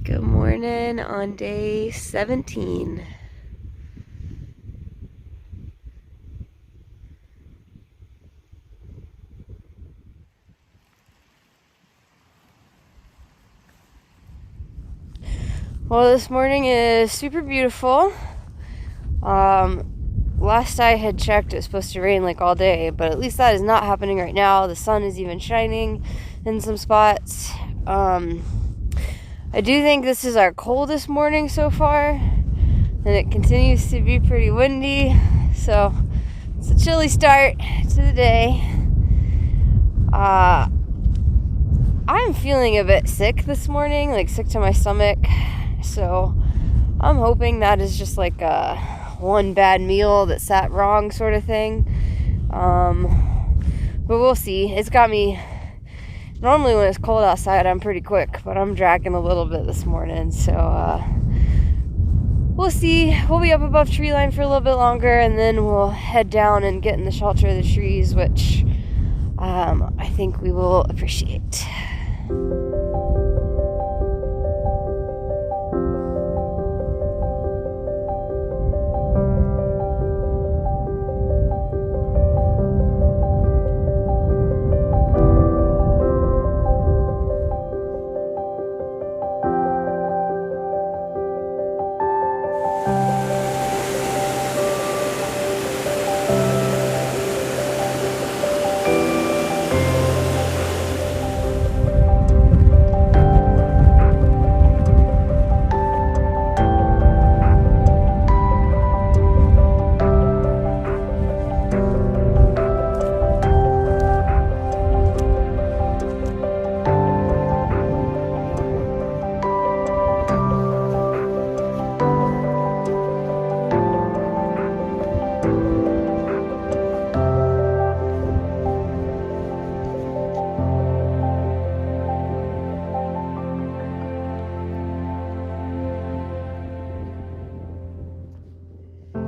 Good morning on day 17. Well, this morning is super beautiful. Last I had checked, it was supposed to rain like all day, but at least that is not happening right now. The sun is even shining in some spots. I do think this is our coldest morning so far, and it continues to be pretty windy, so it's a chilly start to the day. I'm feeling a bit sick this morning, like sick to my stomach, so I'm hoping that is just like a one bad meal that sat wrong sort of thing. But we'll see. It's got me, normally when it's cold outside I'm pretty quick, but I'm dragging a little bit this morning, so we'll see. We'll be up above tree line for a little bit longer, and then we'll head down and get in the shelter of the trees, which I think we will appreciate.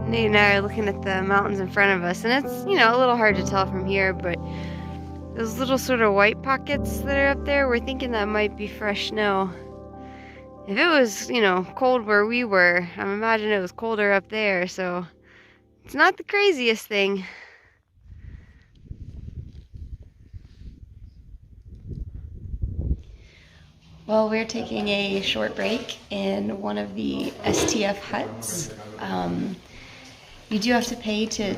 Nate and I are looking at the mountains in front of us, and it's, a little hard to tell from here, but those little sort of white pockets that are up there, we're thinking that might be fresh snow. If it was, cold where we were, I'm imagining it was colder up there, so it's not the craziest thing. Well, we're taking a short break in one of the STF huts. You do have to pay to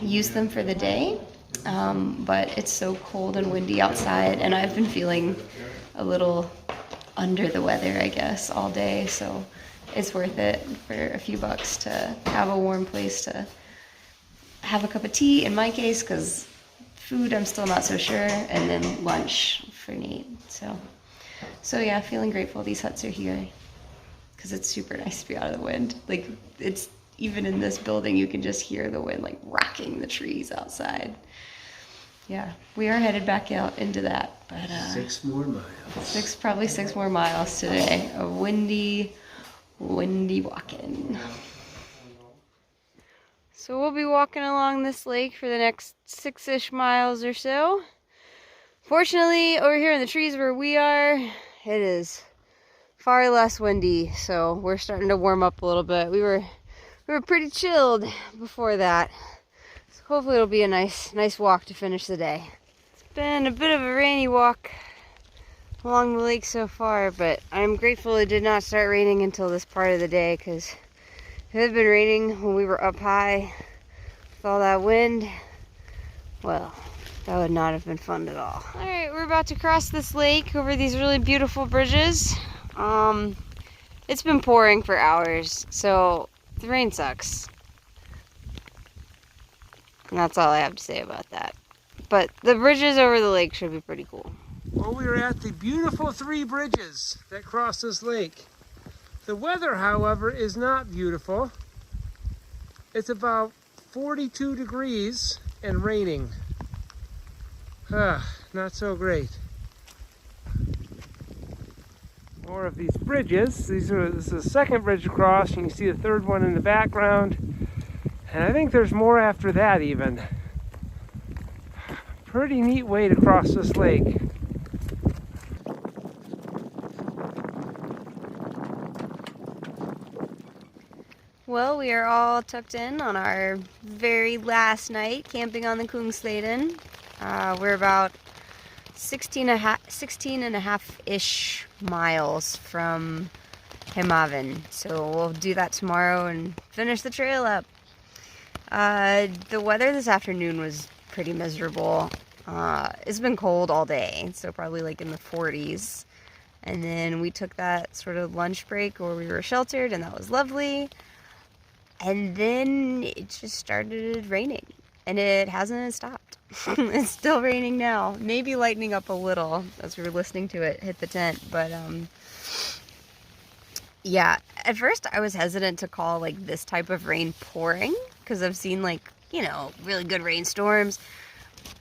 use them for the day, but it's so cold and windy outside, and I've been feeling a little under the weather, I guess, all day, so it's worth it for a few bucks to have a warm place to have a cup of tea, in my case, because food I'm still not so sure, and then lunch for Nate. So yeah, feeling grateful these huts are here, because it's super nice to be out of the wind. It's even in this building, you can just hear the wind rocking the trees outside. Yeah, we are headed back out into that, but 6 more miles. Probably 6 more miles today of windy walking. So we'll be walking along this lake for the next 6-ish miles or so. Fortunately, over here in the trees where we are, it is far less windy, so we're starting to warm up a little bit. We were pretty chilled before that, so hopefully it'll be a nice walk to finish the day. It's been a bit of a rainy walk along the lake so far, but I'm grateful it did not start raining until this part of the day, because if it had been raining when we were up high with all that wind, well, that would not have been fun at all. Alright, we're about to cross this lake over these really beautiful bridges. It's been pouring for hours, so the rain sucks. And that's all I have to say about that. But the bridges over the lake should be pretty cool. Well, we are at the beautiful 3 bridges that cross this lake. The weather, however, is not beautiful. It's about 42 degrees and raining. Not so great. More of these bridges. This is the second bridge across, and you see the third one in the background. And I think there's more after that even. Pretty neat way to cross this lake. Well, we are all tucked in on our very last night camping on the Kungsleden. We're about 16 and a half-ish miles from Hemavan. So we'll do that tomorrow and finish the trail up. The weather this afternoon was pretty miserable. It's been cold all day, so probably like in the 40s. And then we took that sort of lunch break where we were sheltered, and that was lovely. And then it just started raining, and it hasn't stopped. It's still raining now. Maybe lightening up a little as we were listening to it hit the tent, but yeah. At first I was hesitant to call like this type of rain pouring, because I've seen like, you know, really good rainstorms,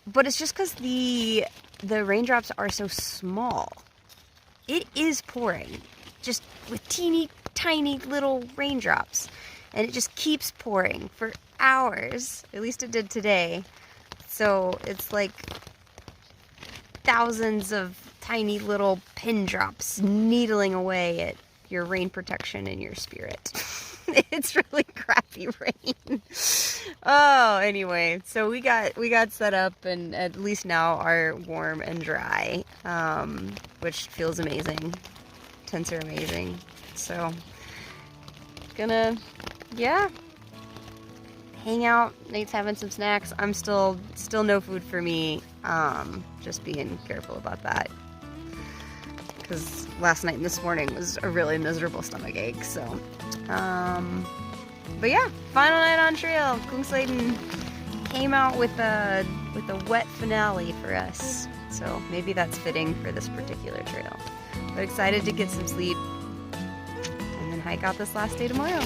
but it's just because the raindrops are so small. It is pouring, just with teeny tiny little raindrops. And it just keeps pouring for hours. At least it did today. So it's like thousands of tiny little pin drops needling away at your rain protection and your spirit. It's really crappy rain. Oh, anyway, so we got set up, and at least now are warm and dry, which feels amazing. Tents are amazing. So gonna, yeah, hang out. Nate's having some snacks. I'm still no food for me. Just being careful about that, because last night and this morning was a really miserable stomach ache. So, but yeah, final night on trail. Kungsleden came out with a wet finale for us. So maybe that's fitting for this particular trail. But excited to get some sleep and then hike out this last day tomorrow.